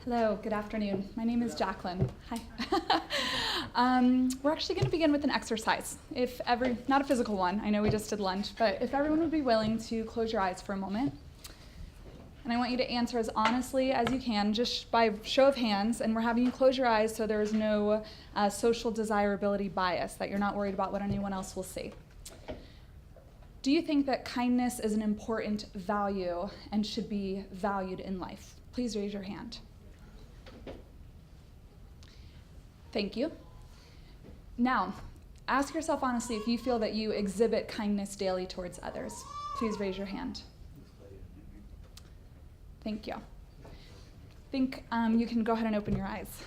Hello, good afternoon. My name is Jaclyn. Hi. We're actually going to begin with an exercise. Not a physical one, I know we just did lunch, but if everyone would be willing to close your eyes for a moment. And I want you to answer as honestly as you can, just by show of hands, and we're having you close your eyes so there is no social desirability bias, that you're not worried about what anyone else will see. Do you think that kindness is an important value and should be valued in life? Please raise your hand. Thank you. Now, ask yourself honestly if you feel that you exhibit kindness daily towards others. Please raise your hand. Thank you. I think you can go ahead and open your eyes.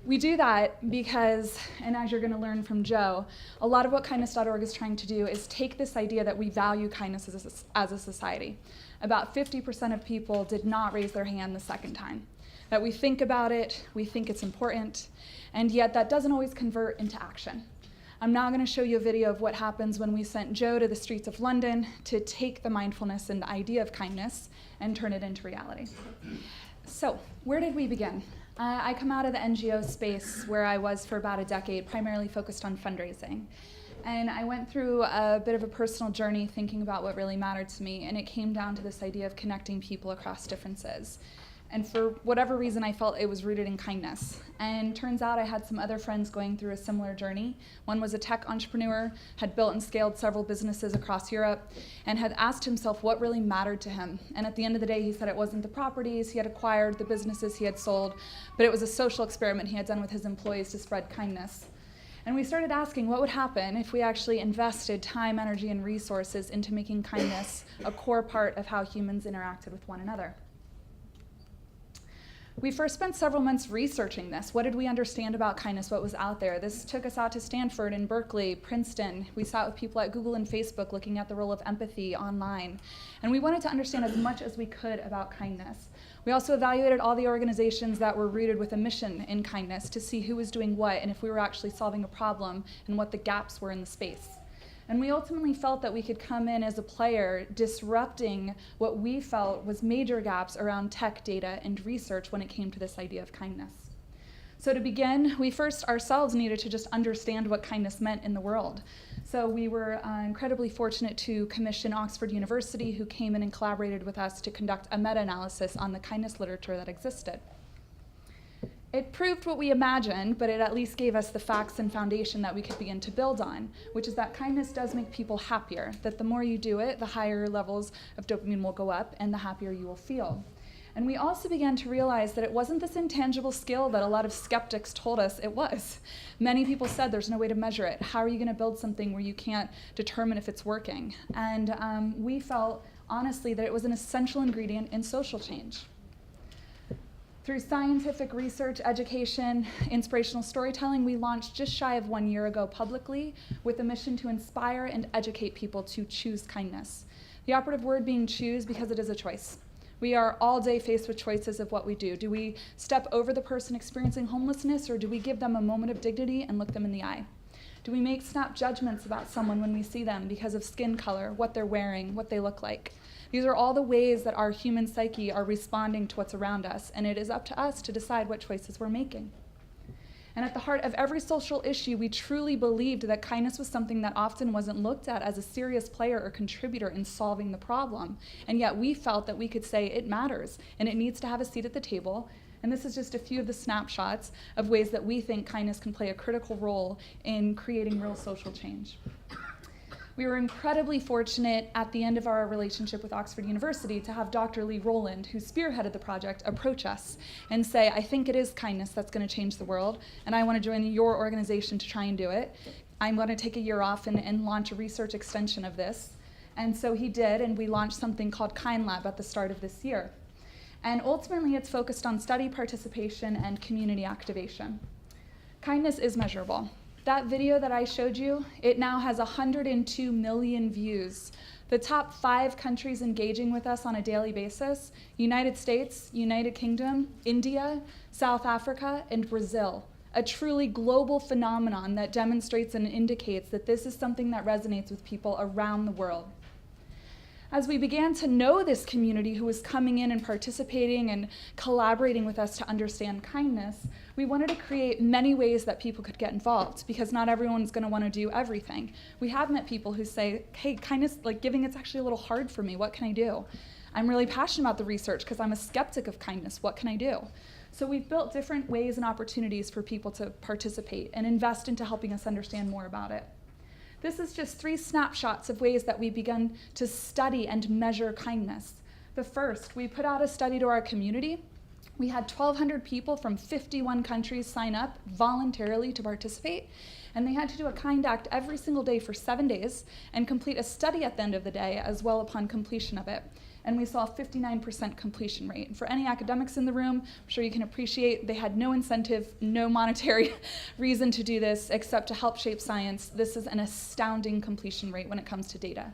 We do that because, and as you're going to learn from Joe, a lot of what kindness.org is trying to do is take this idea that we value kindness as a society. About 50% of people did not raise their hand the second time. That we think about it, we think it's important, and yet that doesn't always convert into action. I'm now going to show you a video of what happens when we sent Joe to the streets of London to take the mindfulness and the idea of kindness and turn it into reality. So, where did we begin? I come out of the NGO space where I was for about a decade, primarily focused on fundraising. And I went through a bit of a personal journey thinking about what really mattered to me, and it came down to this idea of connecting people across differences. And for whatever reason, I felt it was rooted in kindness. And turns out I had some other friends going through a similar journey. One was a tech entrepreneur, had built and scaled several businesses across Europe, and had asked himself what really mattered to him. And at the end of the day, he said it wasn't the properties he had acquired, the businesses he had sold, but it was a social experiment he had done with his employees to spread kindness. And we started asking what would happen if we actually invested time, energy, and resources into making kindness a core part of how humans interacted with one another. We first spent several months researching this. What did we understand about kindness? What was out there? This took us out to Stanford and Berkeley, Princeton. We sat with people at Google and Facebook looking at the role of empathy online. And we wanted to understand as much as we could about kindness. We also evaluated all the organizations that were rooted with a mission in kindness to see who was doing what and if we were actually solving a problem and what the gaps were in the space. And we ultimately felt that we could come in as a player disrupting what we felt was major gaps around tech data and research when it came to this idea of kindness. So to begin, we first ourselves needed to just understand what kindness meant in the world. So we were incredibly fortunate to commission Oxford University, who came in and collaborated with us to conduct a meta-analysis on the kindness literature that existed. It proved what we imagined, but it at least gave us the facts and foundation that we could begin to build on, which is that kindness does make people happier, that the more you do it, the higher levels of dopamine will go up and the happier you will feel. And we also began to realize that it wasn't this intangible skill that a lot of skeptics told us it was. Many people said there's no way to measure it. How are you going to build something where you can't determine if it's working? And we felt, honestly, that it was an essential ingredient in social change. Through scientific research, education, inspirational storytelling, we launched just shy of 1 year ago publicly with a mission to inspire and educate people to choose kindness. The operative word being choose because it is a choice. We are all day faced with choices of what we do. Do we step over the person experiencing homelessness, or do we give them a moment of dignity and look them in the eye? Do we make snap judgments about someone when we see them because of skin color, what they're wearing, what they look like? These are all the ways that our human psyche are responding to what's around us, and it is up to us to decide what choices we're making. And at the heart of every social issue, we truly believed that kindness was something that often wasn't looked at as a serious player or contributor in solving the problem. And yet we felt that we could say it matters, and it needs to have a seat at the table. And this is just a few of the snapshots of ways that we think kindness can play a critical role in creating real social change. We were incredibly fortunate at the end of our relationship with Oxford University to have Dr. Lee Rowland, who spearheaded the project, approach us and say, I think it is kindness that's going to change the world, and I want to join your organization to try and do it. I'm going to take a year off and launch a research extension of this. And so he did, and we launched something called Kind Lab at the start of this year. And ultimately, it's focused on study participation and community activation. Kindness is measurable. That video that I showed you, it now has 102 million views. The top 5 countries engaging with us on a daily basis: United States, United Kingdom, India, South Africa, and Brazil. A truly global phenomenon that demonstrates and indicates that this is something that resonates with people around the world. As we began to know this community who was coming in and participating and collaborating with us to understand kindness, we wanted to create many ways that people could get involved, because not everyone's going to want to do everything. We have met people who say, hey, kindness, like giving, it's actually a little hard for me. What can I do? I'm really passionate about the research because I'm a skeptic of kindness. What can I do? So we've built different ways and opportunities for people to participate and invest into helping us understand more about it. This is just 3 snapshots of ways that we've begun to study and measure kindness. The first, we put out a study to our community. We had 1,200 people from 51 countries sign up voluntarily to participate, and they had to do a kind act every single day for 7 days and complete a study at the end of the day as well upon completion of it. And we saw a 59% completion rate. And for any academics in the room, I'm sure you can appreciate they had no incentive, no monetary reason to do this except to help shape science. This is an astounding completion rate when it comes to data.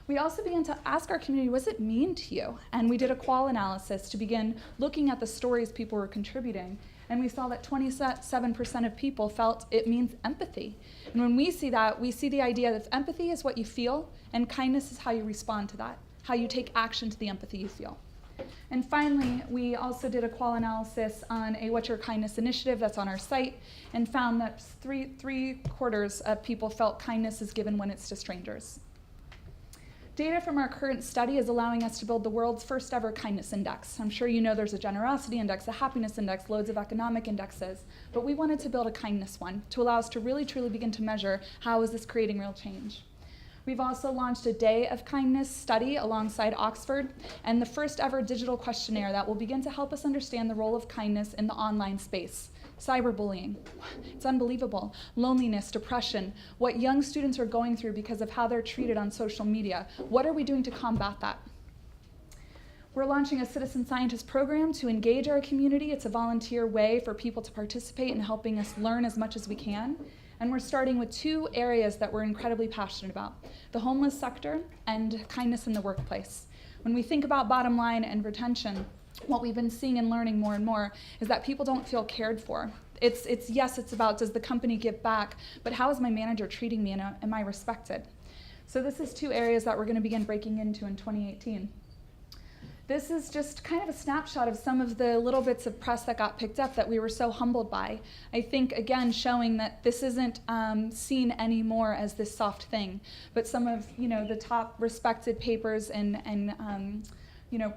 We also began to ask our community, what does it mean to you? And we did a qual analysis to begin looking at the stories people were contributing. And we saw that 27% of people felt it means empathy. And when we see that, we see the idea that empathy is what you feel, and kindness is how you respond to that, how you take action to the empathy you feel. And finally, we also did a qual analysis on a What's Your Kindness initiative that's on our site, and found that three-quarters of people felt kindness is given when it's to strangers. Data from our current study is allowing us to build the world's first ever kindness index. I'm sure you know there's a generosity index, a happiness index, loads of economic indexes, but we wanted to build a kindness one to allow us to really truly begin to measure how is this creating real change. We've also launched a Day of Kindness study alongside Oxford, and the first ever digital questionnaire that will begin to help us understand the role of kindness in the online space. Cyberbullying, it's unbelievable. Loneliness, depression, what young students are going through because of how they're treated on social media. What are we doing to combat that? We're launching a citizen scientist program to engage our community. It's a volunteer way for people to participate in helping us learn as much as we can. And we're starting with 2 areas that we're incredibly passionate about: the homeless sector and kindness in the workplace. When we think about bottom line and retention, what we've been seeing and learning more and more is that people don't feel cared for. Yes, it's about, does the company give back, but how is my manager treating me, and am I respected? So this is 2 areas that we're going to begin breaking into in 2018. This is just kind of a snapshot of some of the little bits of press that got picked up that we were so humbled by. I think, again, showing that this isn't seen anymore as this soft thing, but some of the top respected papers and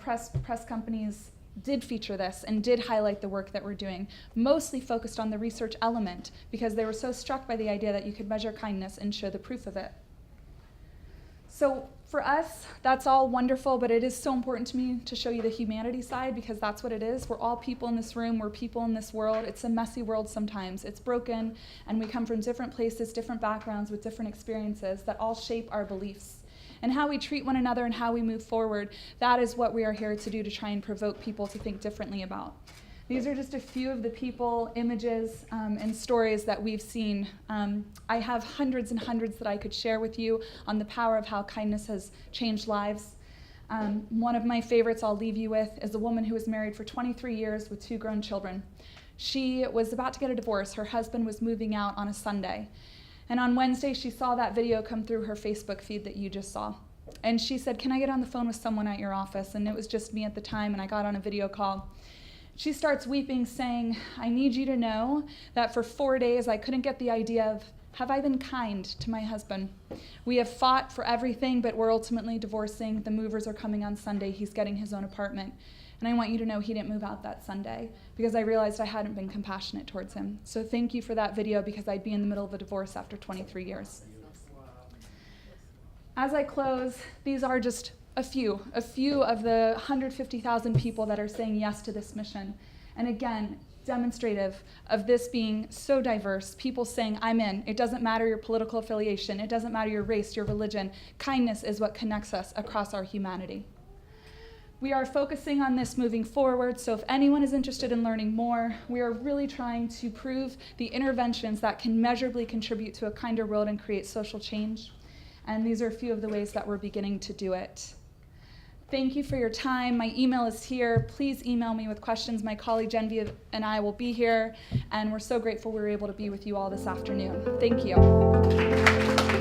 press companies did feature this and did highlight the work that we're doing, mostly focused on the research element because they were so struck by the idea that you could measure kindness and show the proof of it. So for us, that's all wonderful, but it is so important to me to show you the humanity side because that's what it is. We're all people in this room. We're people in this world. It's a messy world sometimes. It's broken, and we come from different places, different backgrounds with different experiences that all shape our beliefs. And how we treat one another and how we move forward, that is what we are here to do to try and provoke people to think differently about. These are just a few of the people, images, and stories that we've seen. I have hundreds and hundreds that I could share with you on the power of how kindness has changed lives. One of my favorites I'll leave you with is a woman who was married for 23 years with 2 grown children. She was about to get a divorce. Her husband was moving out on a Sunday. And on Wednesday, she saw that video come through her Facebook feed that you just saw. And she said, "Can I get on the phone with someone at your office?" And it was just me at the time, and I got on a video call. She starts weeping, saying, "I need you to know that for 4 days I couldn't get the idea of, have I been kind to my husband? We have fought for everything, but we're ultimately divorcing. The movers are coming on Sunday. He's getting his own apartment. And I want you to know he didn't move out that Sunday because I realized I hadn't been compassionate towards him. So thank you for that video because I'd be in the middle of a divorce after 23 years. As I close, these are just a few of the 150,000 people that are saying yes to this mission. And again, demonstrative of this being so diverse, people saying, I'm in. It doesn't matter your political affiliation. It doesn't matter your race, your religion. Kindness is what connects us across our humanity. We are focusing on this moving forward, so if anyone is interested in learning more, we are really trying to prove the interventions that can measurably contribute to a kinder world and create social change. And these are a few of the ways that we're beginning to do it. Thank you for your time. My email is here. Please email me with questions. My colleague Genevieve and I will be here, and we're so grateful we were able to be with you all this afternoon. Thank you.